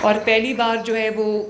اور پہلی بار جو ہے وہ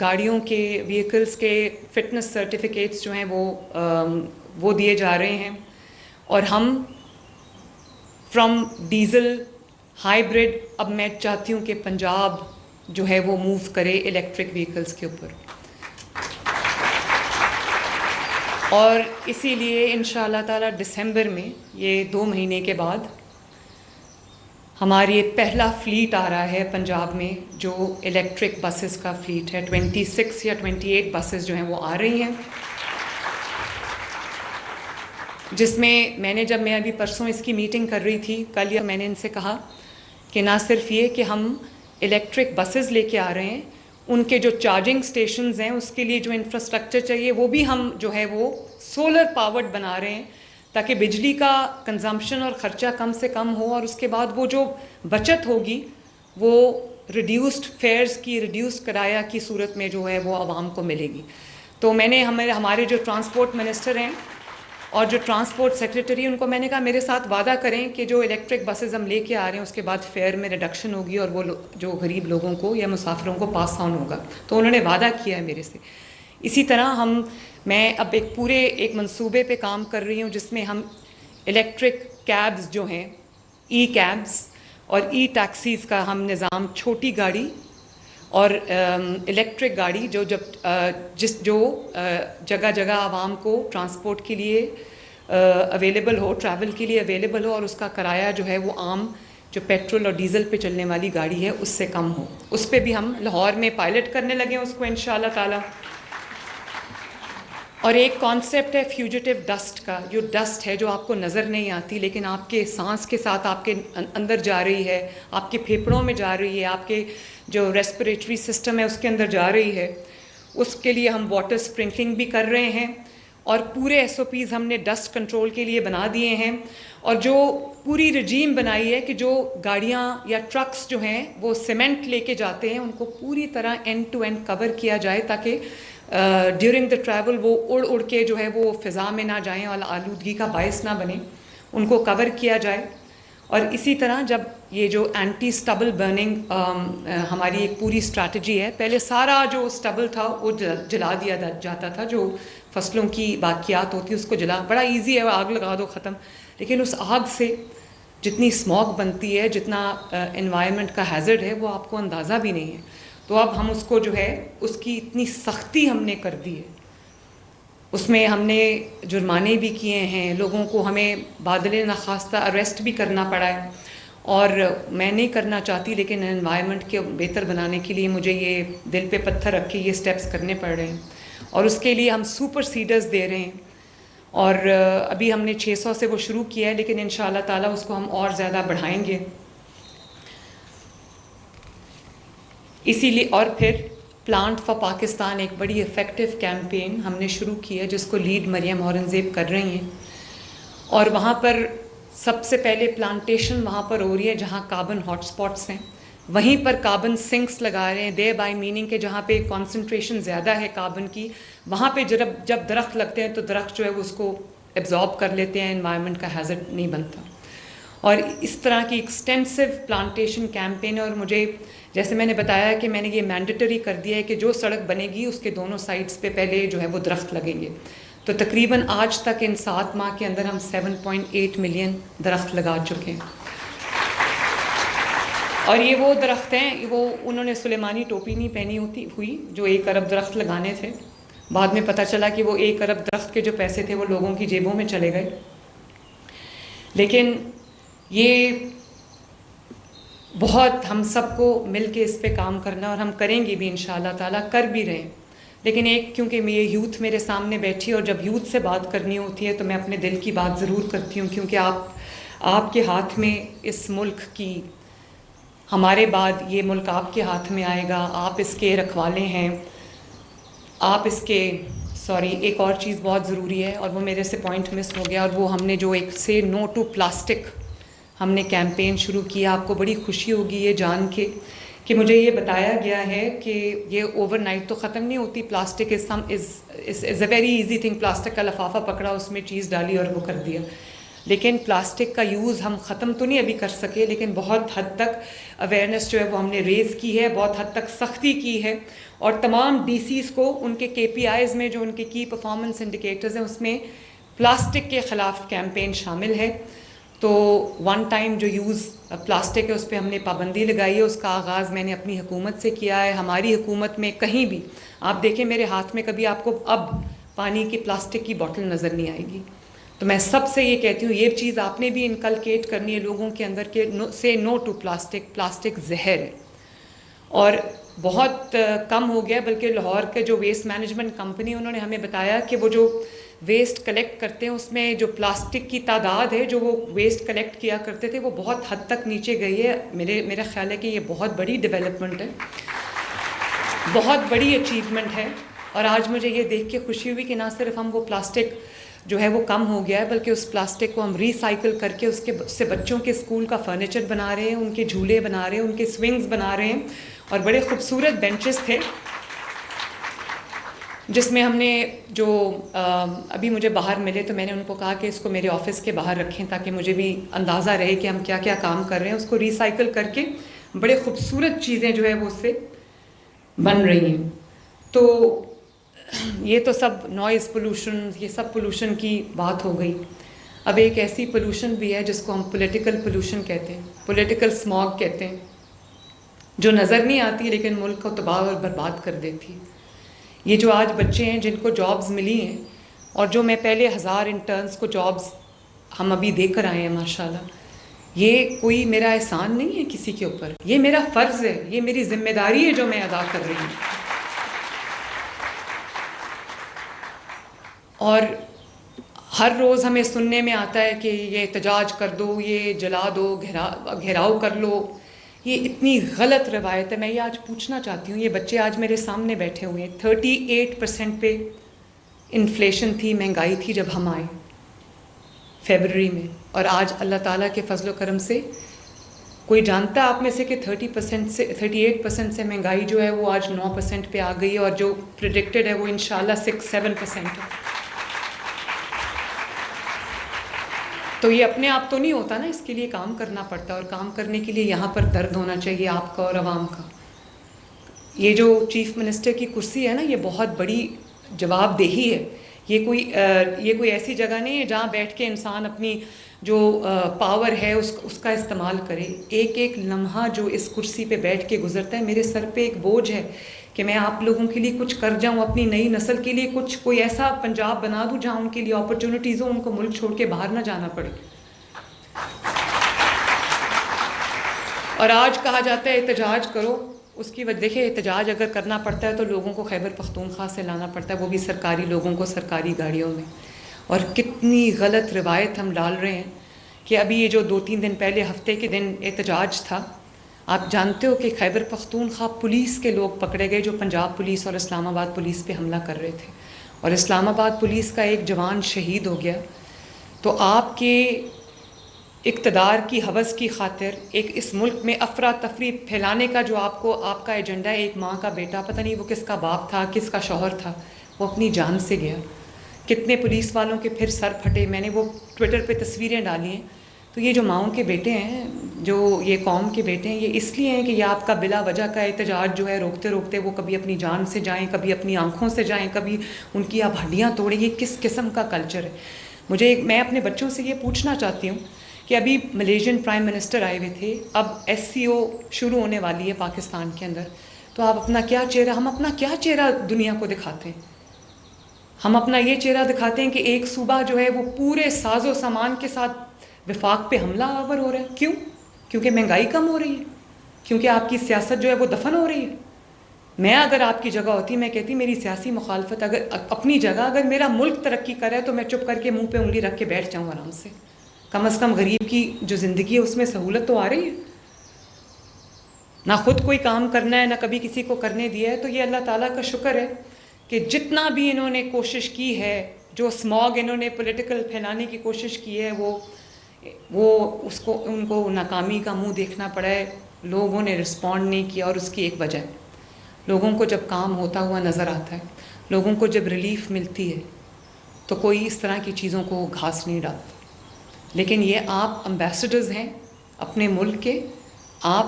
گاڑیوں کے وہیکلس کے فٹنس سرٹیفکیٹس جو ہیں وہ دیے جا رہے ہیں. اور ہم فرام ڈیزل ہائیبرڈ اب میں چاہتی ہوں کہ پنجاب جو ہے وہ موو کرے الیکٹرک وہیکلس کے اوپر. اور اسی لیے انشاءاللہ تعالیٰ دسمبر میں یہ 2 مہینے کے بعد ہماری پہلا فلیٹ آ رہا ہے پنجاب میں جو الیکٹرک بسز کا فلیٹ ہے. 26 یا 28 بسز جو ہیں وہ آ رہی ہیں، جس میں نے جب میں ابھی پرسوں اس کی میٹنگ کر رہی تھی کل، یا میں نے ان سے کہا کہ نہ صرف یہ کہ ہم الیکٹرک بسز لے کے آ رہے ہیں، ان کے جو چارجنگ سٹیشنز ہیں اس کے لیے جو انفراسٹرکچر چاہیے وہ بھی ہم جو ہے وہ سولر پاورڈ بنا رہے ہیں تاکہ بجلی کا کنزمپشن اور خرچہ کم سے کم ہو، اور اس کے بعد وہ جو بچت ہوگی وہ ریڈیوسڈ فیئرز کی، ریڈیوسڈ کرایہ کی صورت میں جو ہے وہ عوام کو ملے گی. تو میں نے ہمارے جو ٹرانسپورٹ منسٹر ہیں اور جو ٹرانسپورٹ سیکریٹری، ان کو میں نے کہا میرے ساتھ وعدہ کریں کہ جو الیکٹرک بسز ہم لے کے آ رہے ہیں اس کے بعد فیئر میں ریڈکشن ہوگی اور وہ جو غریب لوگوں کو یا مسافروں کو پاس آن ہوگا. تو انہوں نے وعدہ کیا ہے میرے سے. اسی طرح میں اب ایک منصوبے پہ کام کر رہی ہوں جس میں ہم الیکٹرک کیبز جو ہیں، ای کیبز اور ای ٹیکسیز کا ہم نظام، چھوٹی گاڑی اور الیکٹرک گاڑی جو جگہ جگہ عوام کو ٹرانسپورٹ کے لیے اویلیبل ہو، ٹریول کے لیے اویلیبل ہو، اور اس کا کرایہ جو ہے وہ عام جو پیٹرول اور ڈیزل پہ چلنے والی گاڑی ہے اس سے کم ہو. اس پہ بھی ہم لاہور میں پائلٹ کرنے لگے ہیں اس کو انشاءاللہ تعالی. اور ایک کانسیپٹ ہے فیوجیٹیو ڈسٹ کا، جو ڈسٹ ہے جو آپ کو نظر نہیں آتی لیکن آپ کے سانس کے ساتھ آپ کے اندر جا رہی ہے، آپ کے پھیپھڑوں میں جا رہی ہے، آپ کے جو ریسپریٹری سسٹم ہے اس کے اندر جا رہی ہے. اس کے لیے ہم واٹر اسپرنکلنگ بھی کر رہے ہیں اور پورے SOPs ہم نے ڈسٹ کنٹرول کے لیے بنا دیے ہیں. اور جو پوری رجیم بنائی ہے کہ جو گاڑیاں یا ٹرکس جو ہیں وہ سیمنٹ لے کے جاتے ہیں ان کو پوری طرح اینڈ ٹو اینڈ کور کیا جائے تاکہ ڈیورنگ دا ٹریول وہ اڑ کے جو ہے وہ فضا میں نہ جائیں اور آلودگی کا باعث نہ بنیں، ان کو کور کیا جائے. اور اسی طرح جب یہ جو اینٹی سٹبل برننگ ہماری ایک پوری اسٹریٹجی ہے، پہلے سارا جو سٹبل تھا وہ جلا دیا جاتا تھا، جو فصلوں کی باقیات ہوتی اس کو بڑا ایزی ہے، آگ لگا دو ختم. لیکن اس آگ سے جتنی اسموگ بنتی ہے، جتنا انوائرمنٹ کا ہیزرڈ ہے وہ آپ کو اندازہ بھی نہیں ہے. تو اب ہم اس کو جو ہے اس کی اتنی سختی ہم نے کر دی ہے، اس میں ہم نے جرمانے بھی کیے ہیں، لوگوں کو ہمیں بادل نخواستہ اریسٹ بھی کرنا پڑا ہے. اور میں نہیں کرنا چاہتی لیکن انوائرمنٹ کے بہتر بنانے کے لیے مجھے یہ دل پہ پتھر رکھ کے یہ سٹیپس کرنے پڑ رہے ہیں. اور اس کے لیے ہم سپر سیڈرز دے رہے ہیں، اور ابھی ہم نے 600 سے وہ شروع کیا ہے لیکن انشاءاللہ تعالیٰ اس کو ہم اور زیادہ بڑھائیں گے. اسی لیے اور پھر پلانٹ فار پاکستان ایک بڑی افیکٹو کیمپین ہم نے شروع کی ہے جس کو لیڈ مریم اورنگزیب کر رہی ہیں. اور وہاں پر سب سے پہلے پلانٹیشن وہاں پر ہو رہی ہے جہاں کاربن ہاٹ سپاٹس ہیں، وہیں پر کاربن سنکس لگا رہے ہیں، دے بائی میننگ کہ جہاں پہ کانسنٹریشن زیادہ ہے کاربن کی، وہاں پہ جب درخت لگتے ہیں تو درخت جو ہے وہ اس کو ایبزارب کر لیتے ہیں، انوائرمنٹ کا ہیزرڈ نہیں بنتا. اور اس طرح کی ایکسٹینسو پلانٹیشن کیمپین ہے. اور مجھے جیسے میں نے بتایا کہ میں نے یہ مینڈیٹری کر دیا ہے کہ جو سڑک بنے گی اس کے دونوں سائڈس پہ پہلے جو ہے وہ درخت لگیں گے. تو تقریباً آج تک ان 7 ماہ کے اندر ہم 7.8 ملین درخت لگا چکے ہیں. اور یہ وہ درخت ہیں، وہ انہوں نے سلیمانی ٹوپی نہیں پہنی ہوئی جو 1 ارب درخت لگانے تھے. بعد میں پتہ چلا کہ وہ 1 ارب درخت کے جو پیسے تھے وہ لوگوں کی جیبوں میں چلے گئے. لیکن یہ بہت ہم سب کو مل کے اس پہ کام کرنا، اور ہم کریں گے بھی انشاءاللہ تعالیٰ، کر بھی رہے ہیں. لیکن کیونکہ یہ یوتھ میرے سامنے بیٹھی اور جب یوتھ سے بات کرنی ہوتی ہے تو میں اپنے دل کی بات ضرور کرتی ہوں، کیونکہ آپ کے ہاتھ میں اس ملک کی، ہمارے بعد یہ ملک آپ کے ہاتھ میں آئے گا، آپ اس کے رکھوالے ہیں، آپ اس کے ایک اور چیز بہت ضروری ہے اور وہ میرے سے پوائنٹ مس ہو گیا، اور وہ ہم نے جو ایک سے نو ٹو پلاسٹک ہم نے کیمپین شروع کیا. آپ کو بڑی خوشی ہوگی یہ جان کے کہ مجھے یہ بتایا گیا ہے کہ یہ اوور نائٹ تو ختم نہیں ہوتی. Plastic is a very easy thing. Plastic کا لفافہ پکڑا، اس میں چیز ڈالی اور وہ کر دیا. لیکن پلاسٹک کا یوز ہم ختم تو نہیں ابھی کر سکے، لیکن بہت حد تک اویئرنیس جو ہے وہ ہم نے ریز کی ہے، بہت حد تک سختی کی ہے، اور تمام ڈی سیز کو ان کے KPIs میں جو ان کے کی پرفارمنس انڈیکیٹرز ہیں اس میں پلاسٹک کے خلاف کیمپین شامل ہے۔ تو ون ٹائم جو یوز پلاسٹک ہے اس پہ ہم نے پابندی لگائی ہے، اس کا آغاز میں نے اپنی حکومت سے کیا ہے۔ ہماری حکومت میں کہیں بھی آپ دیکھیں میرے ہاتھ میں کبھی آپ کو اب پانی کی پلاسٹک کی بوٹل نظر نہیں آئے گی۔ تو میں سب سے یہ کہتی ہوں یہ چیز آپ نے بھی انکلکیٹ کرنی ہے لوگوں کے اندر کہ سے نو ٹو پلاسٹک، پلاسٹک زہر ہے۔ اور بہت کم ہو گیا، بلکہ لاہور کے جو ویسٹ مینجمنٹ کمپنی انہوں نے ہمیں بتایا کہ وہ جو ویسٹ کلیکٹ کرتے ہیں اس میں جو پلاسٹک کی تعداد ہے جو وہ ویسٹ کلیکٹ کیا کرتے تھے وہ بہت حد تک نیچے گئی ہے۔ میرا خیال ہے کہ یہ بہت بڑی ڈیولپمنٹ ہے، بہت بڑی اچیومنٹ ہے۔ اور آج مجھے یہ دیکھ کے خوشی ہوئی کہ نہ صرف ہم وہ پلاسٹک جو ہے وہ کم ہو گیا ہے، بلکہ اس پلاسٹک کو ہم ریسائیکل کر کے اس سے بچوں کے اسکول کا فرنیچر بنا رہے ہیں، ان کے جھولے بنا رہے ہیں، ان کے سوئنگز بنا رہے ہیں، اور بڑے خوبصورت بینچز تھے جس میں ہم نے جو ابھی مجھے باہر ملے تو میں نے ان کو کہا کہ اس کو میرے آفس کے باہر رکھیں تاکہ مجھے بھی اندازہ رہے کہ ہم کیا کیا کام کر رہے ہیں۔ اس کو ریسائیکل کر کے بڑے خوبصورت چیزیں جو ہے وہ اس سے بن رہی ہیں۔ تو یہ تو سب نوائز پولوشن، یہ سب پولوشن کی بات ہو گئی۔ اب ایک ایسی پولوشن بھی ہے جس کو ہم پولیٹیکل پولوشن کہتے ہیں، پولیٹیکل اسماگ کہتے ہیں، جو نظر نہیں آتی لیکن ملک کو تباہ اور برباد کر دیتی۔ یہ جو آج بچے ہیں جن کو جابز ملی ہیں، اور جو میں پہلے 1000 انٹرنز کو جابز ہم ابھی دے کر آئے ہیں ماشاءاللہ، یہ کوئی میرا احسان نہیں ہے کسی کے اوپر، یہ میرا فرض ہے، یہ میری ذمہ داری ہے جو میں ادا کر رہی ہوں۔ اور ہر روز ہمیں سننے میں آتا ہے کہ یہ احتجاج کر دو، یہ جلا دو، گھیراؤ کر لو۔ یہ اتنی غلط روایت ہے۔ میں یہ آج پوچھنا چاہتی ہوں، یہ بچے آج میرے سامنے بیٹھے ہوئے ہیں، 38% پہ انفلیشن تھی، مہنگائی تھی جب ہم آئے فیبرری میں، اور آج اللہ تعالیٰ کے فضل و کرم سے کوئی جانتا ہے آپ میں سے کہ 38% سے مہنگائی جو ہے وہ آج 9% پہ آ گئی ہے، اور جو پریڈکٹڈ ہے وہ انشاءاللہ 6-7% ہے۔ تو یہ اپنے آپ تو نہیں ہوتا نا، اس کے لیے کام کرنا پڑتا ہے، اور کام کرنے کے لیے یہاں پر درد ہونا چاہیے آپ کا اور عوام کا۔ یہ جو چیف منسٹر کی کرسی ہے نا، یہ بہت بڑی جواب دہی ہے۔ یہ کوئی ایسی جگہ نہیں ہے جہاں بیٹھ کے انسان اپنی جو پاور ہے اس کا استعمال کرے۔ ایک ایک لمحہ جو اس کرسی پہ بیٹھ کے گزرتا ہے، میرے سر پہ ایک بوجھ ہے کہ میں آپ لوگوں کے لیے کچھ کر جاؤں، اپنی نئی نسل کے لیے کوئی ایسا پنجاب بنا دوں جہاں ان کے لیے اپرچونٹیز ہوں، ان کو ملک چھوڑ کے باہر نہ جانا پڑے۔ اور آج کہا جاتا ہے احتجاج کرو، اس کی وجہ دیکھیں احتجاج اگر کرنا پڑتا ہے تو لوگوں کو خیبر پختونخوا سے لانا پڑتا ہے، وہ بھی سرکاری لوگوں کو سرکاری گاڑیوں میں۔ اور کتنی غلط روایت ہم ڈال رہے ہیں کہ ابھی یہ جو 2-3 دن پہلے ہفتے کے دن احتجاج تھا، آپ جانتے ہو کہ خیبر پختونخوا پولیس کے لوگ پکڑے گئے جو پنجاب پولیس اور اسلام آباد پولیس پہ حملہ کر رہے تھے، اور اسلام آباد پولیس کا ایک جوان شہید ہو گیا۔ تو آپ کے اقتدار کی ہوس کی خاطر ایک اس ملک میں افراتفری پھیلانے کا جو آپ کا ایجنڈا ہے، ایک ماں کا بیٹا، پتہ نہیں وہ کس کا باپ تھا، کس کا شوہر تھا، وہ اپنی جان سے گیا۔ کتنے پولیس والوں کے پھر سر پھٹے، میں نے وہ ٹویٹر پہ تصویریں ڈالی ہیں۔ تو یہ جو ماؤں کے بیٹے ہیں، جو یہ قوم کے بیٹے ہیں، یہ اس لیے ہیں کہ یہ آپ کا بلا وجہ کا احتجاج جو ہے روکتے روکتے وہ کبھی اپنی جان سے جائیں، کبھی اپنی آنکھوں سے جائیں، کبھی ان کی آپ ہڈیاں توڑیں۔ یہ کس قسم کا کلچر ہے؟ میں اپنے بچوں سے یہ پوچھنا چاہتی ہوں کہ ابھی ملیشین پرائم منسٹر آئے ہوئے تھے، اب SCO شروع ہونے والی ہے پاکستان کے اندر، تو ہم اپنا کیا چہرہ دنیا کو دکھاتے ہیں؟ ہم اپنا یہ چہرہ دکھاتے ہیں کہ ایک صوبہ جو ہے وہ پورے ساز و سامان کے ساتھ وفاق پہ حملہ آور ہو رہا ہے۔ کیوں؟ کیونکہ مہنگائی کم ہو رہی ہے، کیونکہ آپ کی سیاست جو ہے وہ دفن ہو رہی ہے۔ میں اگر آپ کی جگہ ہوتی، میں کہتی میری سیاسی مخالفت اگر اپنی جگہ، اگر میرا ملک ترقی کر رہا ہے تو میں چپ کر کے منہ پہ انگلی رکھ کے بیٹھ جاؤں آرام سے۔ کم از کم غریب کی جو زندگی ہے اس میں سہولت تو آ رہی ہے۔ نہ خود کوئی کام کرنا ہے، نہ کبھی کسی کو کرنے دیا ہے۔ تو یہ اللہ تعالیٰ کا شکر ہے کہ جتنا بھی انہوں نے کوشش کی ہے، جو اسماگ انہوں نے پولیٹیکل پھیلانے کی کوشش کی ہے، ان کو ناکامی کا منہ دیکھنا پڑا ہے۔ لوگوں نے رسپونڈ نہیں کیا، اور اس کی ایک وجہ ہے، لوگوں کو جب کام ہوتا ہوا نظر آتا ہے، لوگوں کو جب ریلیف ملتی ہے، تو کوئی اس طرح کی چیزوں کو گھاس نہیں ڈالتا۔ لیکن یہ آپ امبیسڈرز ہیں اپنے ملک کے، آپ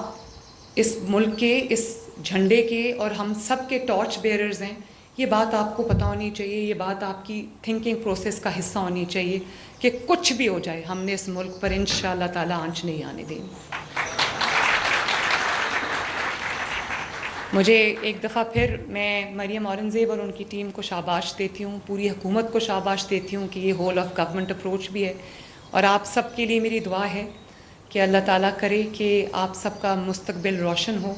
اس ملک کے اس جھنڈے کے اور ہم سب کے ٹارچ بیئررز ہیں. یہ بات آپ کو پتہ ہونی چاہیے، یہ بات آپ کی تھنکنگ پروسیس کا حصہ ہونی چاہیے کہ کچھ بھی ہو جائے ہم نے اس ملک پر انشاءاللہ تعالی آنچ نہیں آنے دیں گے. مجھے ایک دفعہ پھر میں مریم اورنگزیب اور ان کی ٹیم کو شاباش دیتی ہوں، پوری حکومت کو شاباش دیتی ہوں کہ یہ ہول آف گورنمنٹ اپروچ بھی ہے. اور آپ سب کے لیے میری دعا ہے کہ اللہ تعالیٰ کرے کہ آپ سب کا مستقبل روشن ہو،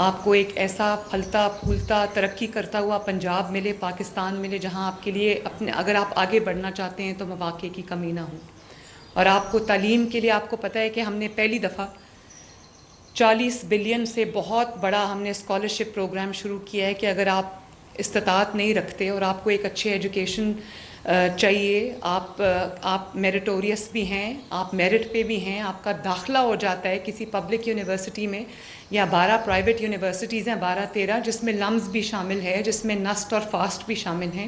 آپ کو ایک ایسا پھلتا پھولتا ترقی کرتا ہوا پنجاب ملے، پاکستان ملے، جہاں آپ کے لیے اگر آپ آگے بڑھنا چاہتے ہیں تو مواقع کی کمی نہ ہو. اور آپ کو تعلیم کے لیے آپ کو پتہ ہے کہ ہم نے پہلی دفعہ 40 بلین سے بہت بڑا ہم نے اسکالرشپ پروگرام شروع کیا ہے کہ اگر آپ استطاعت نہیں رکھتے اور آپ کو ایک اچھے ایجوکیشن چاہیے، آپ میریٹوریس بھی ہیں، آپ میرٹ پہ بھی ہیں، آپ کا داخلہ ہو جاتا ہے کسی پبلک یونیورسٹی میں، یا 12 پرائیویٹ یونیورسٹیز ہیں، 12-13 جس میں لمز بھی شامل ہے، جس میں نسٹ اور فاسٹ بھی شامل ہیں.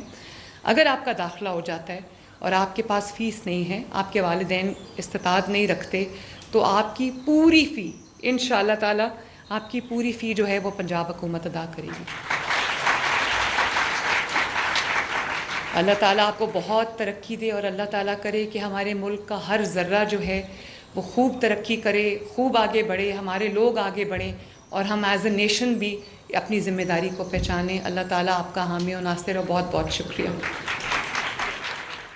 اگر آپ کا داخلہ ہو جاتا ہے اور آپ کے پاس فیس نہیں ہے، آپ کے والدین استطاعت نہیں رکھتے، تو آپ کی پوری فی انشاءاللہ تعالی آپ کی پوری فی جو ہے وہ پنجاب حکومت ادا کرے گی. اللہ تعالیٰ آپ کو بہت ترقی دے اور اللہ تعالیٰ کرے کہ ہمارے ملک کا ہر ذرہ جو ہے وہ خوب ترقی کرے، خوب آگے بڑھے، ہمارے لوگ آگے بڑھیں اور ہم ایز اے نیشن بھی اپنی ذمہ داری کو پہچانیں. اللہ تعالیٰ آپ کا حامی و ناصر، اور بہت بہت شکریہ.